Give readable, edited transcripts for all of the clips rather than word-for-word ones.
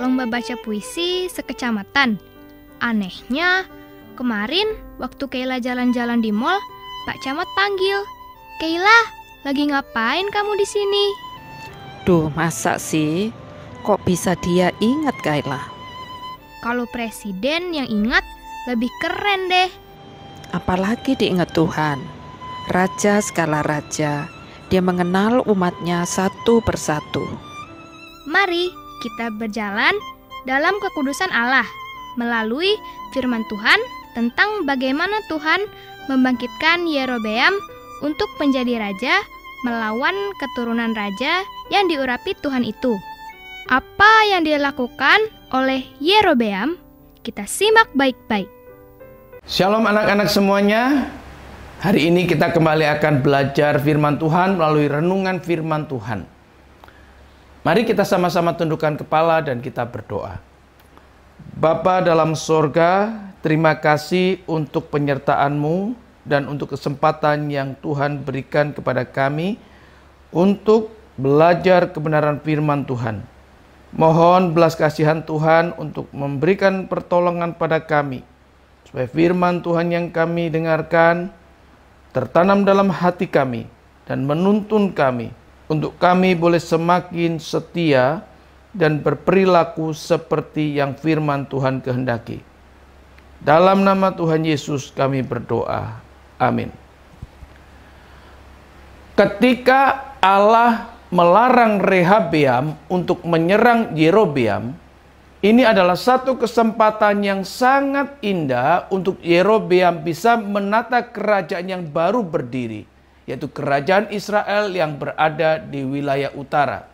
lomba baca puisi sekecamatan. Anehnya, kemarin waktu Keila jalan-jalan di mall, Pak Camat panggil, "Keila, lagi ngapain kamu di sini?" Duh, masa sih? Kok bisa dia ingat, Kaila? Kalau presiden yang ingat, lebih keren deh. Apalagi diingat Tuhan. Raja segala raja, dia mengenal umatnya satu persatu. Mari kita berjalan dalam kekudusan Allah melalui firman Tuhan tentang bagaimana Tuhan membangkitkan Yerobeam untuk menjadi raja melawan keturunan raja yang diurapi Tuhan itu. Apa yang dilakukan oleh Yerobeam? Kita simak baik-baik. Shalom anak-anak semuanya. Hari ini kita kembali akan belajar firman Tuhan melalui renungan firman Tuhan. Mari kita sama-sama tundukkan kepala dan kita berdoa. Bapa dalam sorga, terima kasih untuk penyertaan-Mu dan untuk kesempatan yang Tuhan berikan kepada kami untuk belajar kebenaran firman Tuhan. Mohon belas kasihan Tuhan untuk memberikan pertolongan pada kami, supaya firman Tuhan yang kami dengarkan tertanam dalam hati kami dan menuntun kami untuk kami boleh semakin setia dan berperilaku seperti yang firman Tuhan kehendaki. Dalam nama Tuhan Yesus kami berdoa. Amin. Ketika Allah melarang Rehabeam untuk menyerang Yerobeam, ini adalah satu kesempatan yang sangat indah untuk Yerobeam bisa menata kerajaan yang baru berdiri, yaitu kerajaan Israel yang berada di wilayah utara.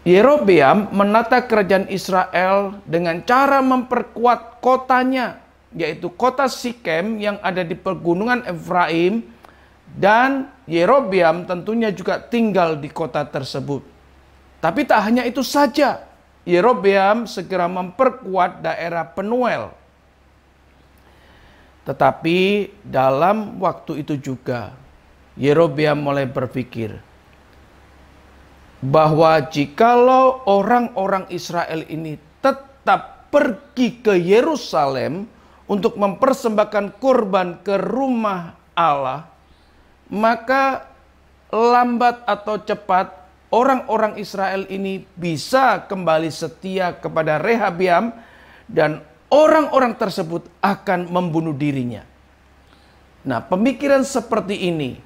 Yerobeam menata kerajaan Israel dengan cara memperkuat kotanya, yaitu kota Sikem yang ada di pegunungan Efraim, dan Yerobeam tentunya juga tinggal di kota tersebut. Tapi tak hanya itu saja, Yerobeam segera memperkuat daerah Penuel. Tetapi dalam waktu itu juga, Yerobeam mulai berpikir bahwa jikalau orang-orang Israel ini tetap pergi ke Yerusalem untuk mempersembahkan kurban ke rumah Allah, maka lambat atau cepat orang-orang Israel ini bisa kembali setia kepada Rehabeam dan orang-orang tersebut akan membunuh dirinya. Nah, pemikiran seperti ini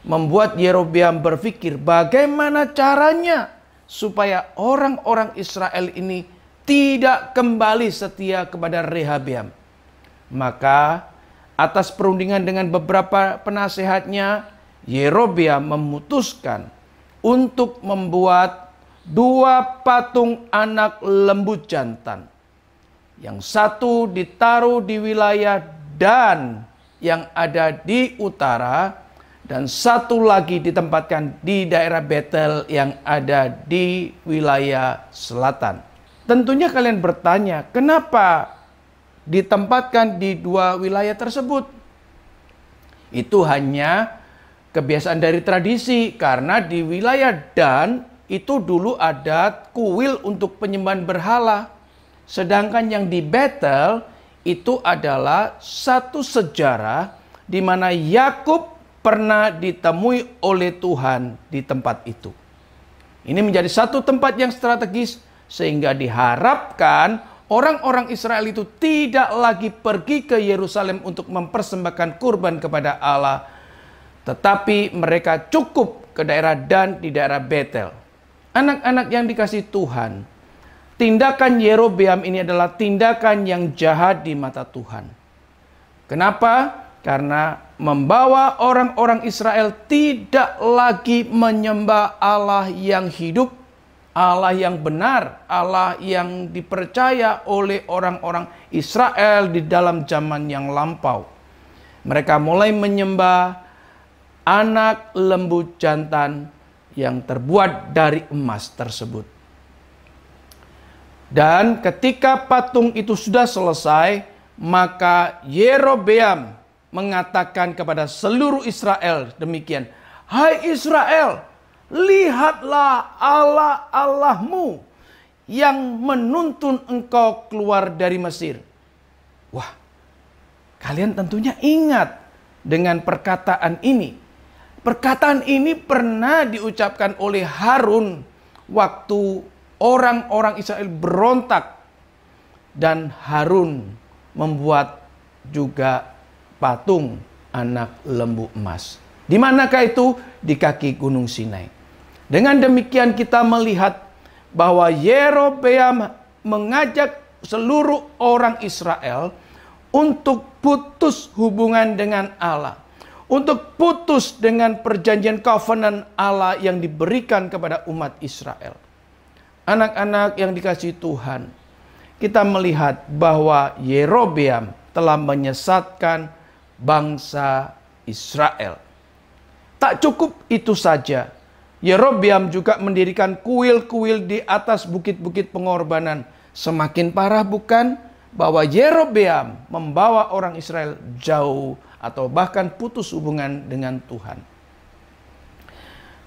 membuat Yerobeam berpikir bagaimana caranya supaya orang-orang Israel ini tidak kembali setia kepada Rehabeam. Maka atas perundingan dengan beberapa penasehatnya, Yerobeam memutuskan untuk membuat 2 patung anak lembu jantan. Yang satu ditaruh di wilayah Dan yang ada di utara, dan satu lagi ditempatkan di daerah Betel yang ada di wilayah selatan. Tentunya kalian bertanya, kenapa ditempatkan di 2 wilayah tersebut? Itu hanya kebiasaan dari tradisi, karena di wilayah Dan itu dulu ada kuil untuk penyembahan berhala. Sedangkan yang di Betel itu adalah satu sejarah di mana Yakub pernah ditemui oleh Tuhan di tempat itu. Ini menjadi satu tempat yang strategis sehingga diharapkan orang-orang Israel itu tidak lagi pergi ke Yerusalem untuk mempersembahkan kurban kepada Allah, tetapi mereka cukup ke daerah Dan di daerah Betel. Anak-anak yang dikasihi Tuhan, tindakan Yerobeam ini adalah tindakan yang jahat di mata Tuhan. Kenapa? Karena membawa orang-orang Israel tidak lagi menyembah Allah yang hidup, Allah yang benar, Allah yang dipercaya oleh orang-orang Israel di dalam zaman yang lampau. Mereka mulai menyembah anak lembu jantan yang terbuat dari emas tersebut. Dan ketika patung itu sudah selesai, maka Yerobeam mengatakan kepada seluruh Israel demikian, "Hai Israel, lihatlah Allah Allahmu yang menuntun engkau keluar dari Mesir. Wah, kalian tentunya ingat dengan perkataan ini. Perkataan ini pernah diucapkan oleh Harun waktu orang-orang Israel berontak. Dan Harun membuat juga patung anak lembu emas. Di manakah itu? Di kaki Gunung Sinai. Dengan demikian kita melihat bahwa Yerobeam mengajak seluruh orang Israel untuk putus hubungan dengan Allah. Untuk putus dengan perjanjian covenant Allah yang diberikan kepada umat Israel. Anak-anak yang dikasihi Tuhan, kita melihat bahwa Yerobeam telah menyesatkan bangsa Israel. Tak cukup itu saja. Yerobeam juga mendirikan kuil-kuil di atas bukit-bukit pengorbanan. Semakin parah bukan? Bahwa Yerobeam membawa orang Israel jauh atau bahkan putus hubungan dengan Tuhan.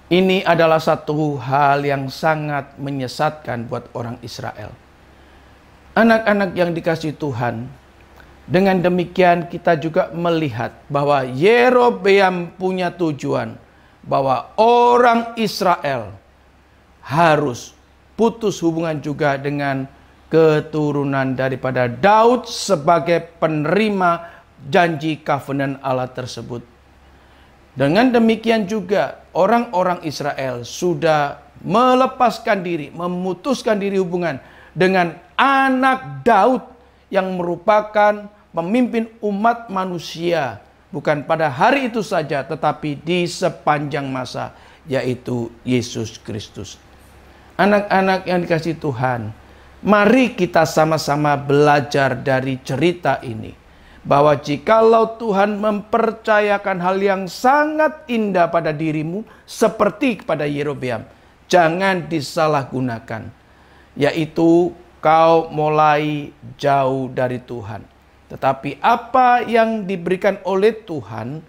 Ini adalah satu hal yang sangat menyesatkan buat orang Israel. Anak-anak yang dikasihi Tuhan, dengan demikian kita juga melihat bahwa Yerobeam punya tujuan bahwa orang Israel harus putus hubungan juga dengan keturunan daripada Daud sebagai penerima janji covenant Allah tersebut. Dengan demikian juga orang-orang Israel sudah melepaskan diri, memutuskan diri hubungan dengan anak Daud yang merupakan pemimpin umat manusia. Bukan pada hari itu saja, tetapi di sepanjang masa, yaitu Yesus Kristus. Anak-anak yang dikasihi Tuhan, mari kita sama-sama belajar dari cerita ini. Bahwa jikalau Tuhan mempercayakan hal yang sangat indah pada dirimu, seperti kepada Yerobeam, jangan disalahgunakan. Yaitu kau mulai jauh dari Tuhan. Tetapi apa yang diberikan oleh Tuhan,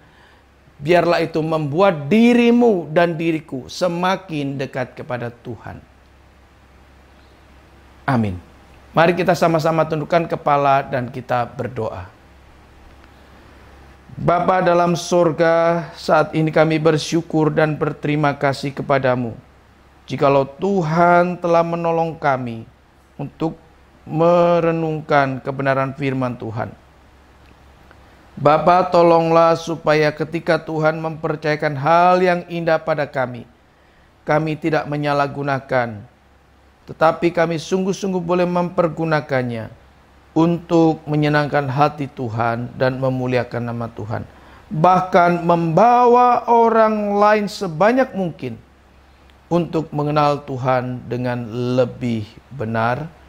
biarlah itu membuat dirimu dan diriku semakin dekat kepada Tuhan. Amin. Mari kita sama-sama tundukkan kepala dan kita berdoa. Bapa dalam surga, saat ini kami bersyukur dan berterima kasih kepadamu. Jikalau Tuhan telah menolong kami untuk merenungkan kebenaran firman Tuhan. Bapa, tolonglah supaya ketika Tuhan mempercayakan hal yang indah pada kami, kami tidak menyalahgunakan, tetapi kami sungguh-sungguh boleh mempergunakannya untuk menyenangkan hati Tuhan dan memuliakan nama Tuhan. Bahkan membawa orang lain sebanyak mungkin untuk mengenal Tuhan dengan lebih benar,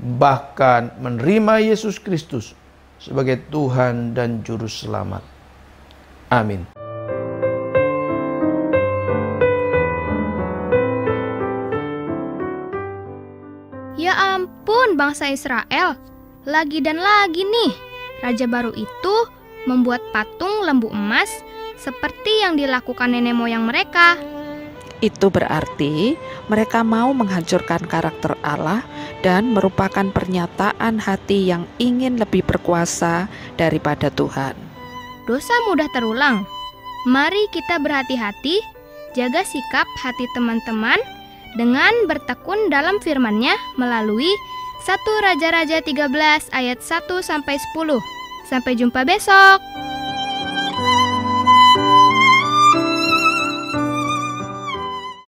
bahkan menerima Yesus Kristus sebagai Tuhan dan Juru Selamat. Amin. Ya ampun, bangsa Israel, lagi dan lagi nih, raja baru itu membuat patung lembu emas seperti yang dilakukan nenek moyang mereka. Itu berarti mereka mau menghancurkan karakter Allah dan merupakan pernyataan hati yang ingin lebih berkuasa daripada Tuhan. Dosa mudah terulang. Mari kita berhati-hati, jaga sikap hati teman-teman dengan bertekun dalam firman-Nya melalui 1 Raja-Raja 13 ayat 1-10. Sampai jumpa besok.